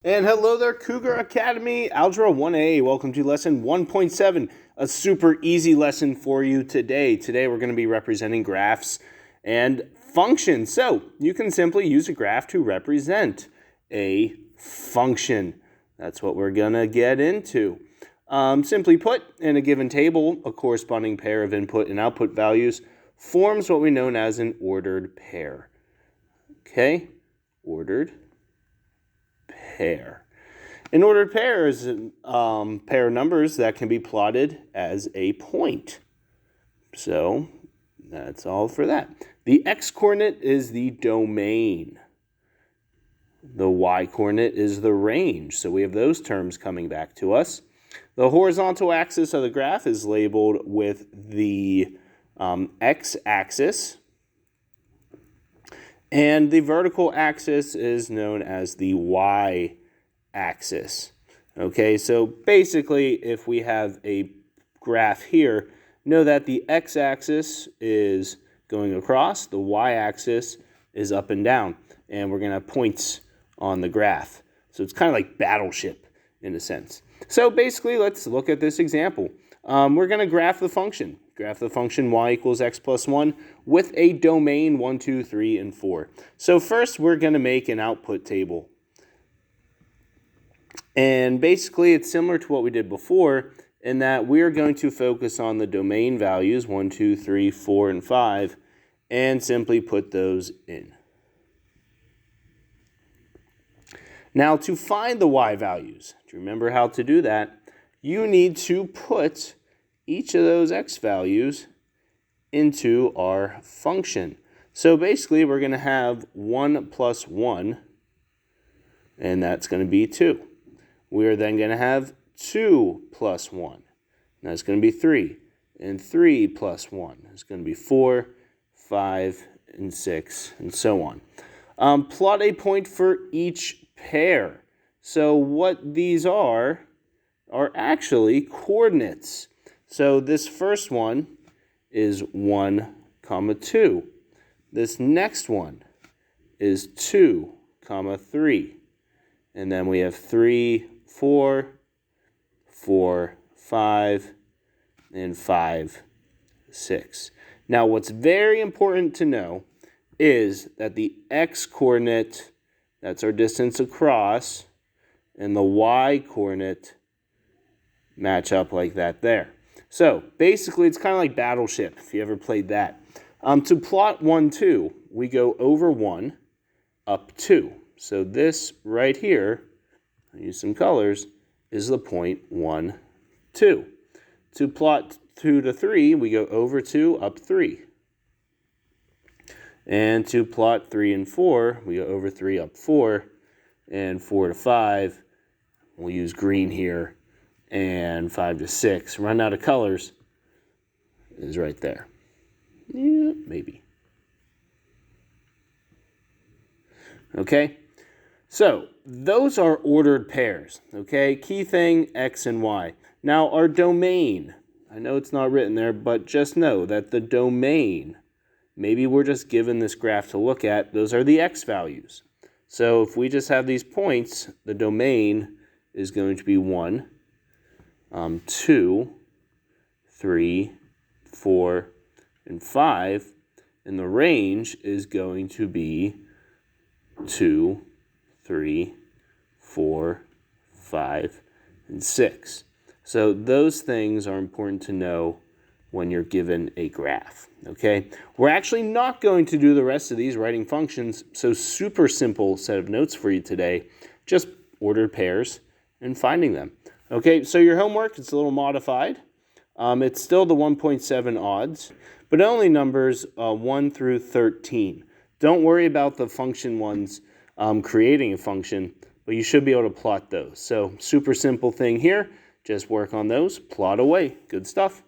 And hello there, Cougar Academy, Algebra 1A. Welcome to lesson 1.7, a super easy lesson for you today. Today we're going to be representing graphs and functions. So you can simply use a graph to represent a function. That's what we're going to get into. Simply put, in a given table, a corresponding pair of input and output values forms what we know as an ordered pair. Okay, ordered pair. An ordered pair is a pair of numbers that can be plotted as a point. So that's all for that. The x-coordinate is the domain. The y-coordinate is the range. So we have those terms coming back to us. The horizontal axis of the graph is labeled with the x-axis. And the vertical axis is known as the y-axis. Okay, so basically, if we have a graph here, know that the x-axis is going across, the y-axis is up and down, and we're going to have points on the graph. So it's kind of like Battleship in a sense. So basically, let's look at this example. We're going to graph the function. Graph the function y equals x plus 1 with a domain 1, 2, 3, and 4. So first, we're going to make an output table. And basically, it's similar to what we did before in that we're going to focus on the domain values 1, 2, 3, 4, and 5 and simply put those in. Now, to find the y values, do you remember how to do that? You need to put each of those x values into our function. So basically, we're going to have 1 plus 1, and that's going to be 2. We're then going to have 2 plus 1, and that's going to be 3. And 3 plus 1 is going to be 4, 5, and 6, and so on. Plot a point for each pair. So what these are actually coordinates. So this first one is 1, 2. This next one is 2, 3. And then we have 3, 4, 4, 5, and 5, 6. Now what's very important to know is that the x-coordinate, that's our distance across, and the y-coordinate match up like that there. So basically, it's kind of like Battleship, if you ever played that. To plot 1, 2, we go over 1, up 2. So this right here, I'll use some colors, is the point 1, 2. To plot 2 to 3, we go over 2, up 3. And to plot 3 and 4, we go over 3, up 4. And 4 to 5, we'll use green here. And 5 to 6, run out of colors, is right there. Yeah, maybe. Okay, so those are ordered pairs, okay? Key thing, x and y. Now our domain, I know it's not written there, but just know that the domain, maybe we're just given this graph to look at, those are the x values. So if we just have these points, the domain is going to be 1, 2, 3, 4, and 5, and the range is going to be 2, 3, 4, 5, and 6. So those things are important to know when you're given a graph, okay? We're actually not going to do the rest of these writing functions, so super simple set of notes for you today, just ordered pairs and finding them. Okay, so your homework, it's a little modified. It's still the 1.7 odds, but only numbers 1 through 13. Don't worry about the function ones creating a function, but you should be able to plot those. So super simple thing here, just work on those, plot away. Good stuff.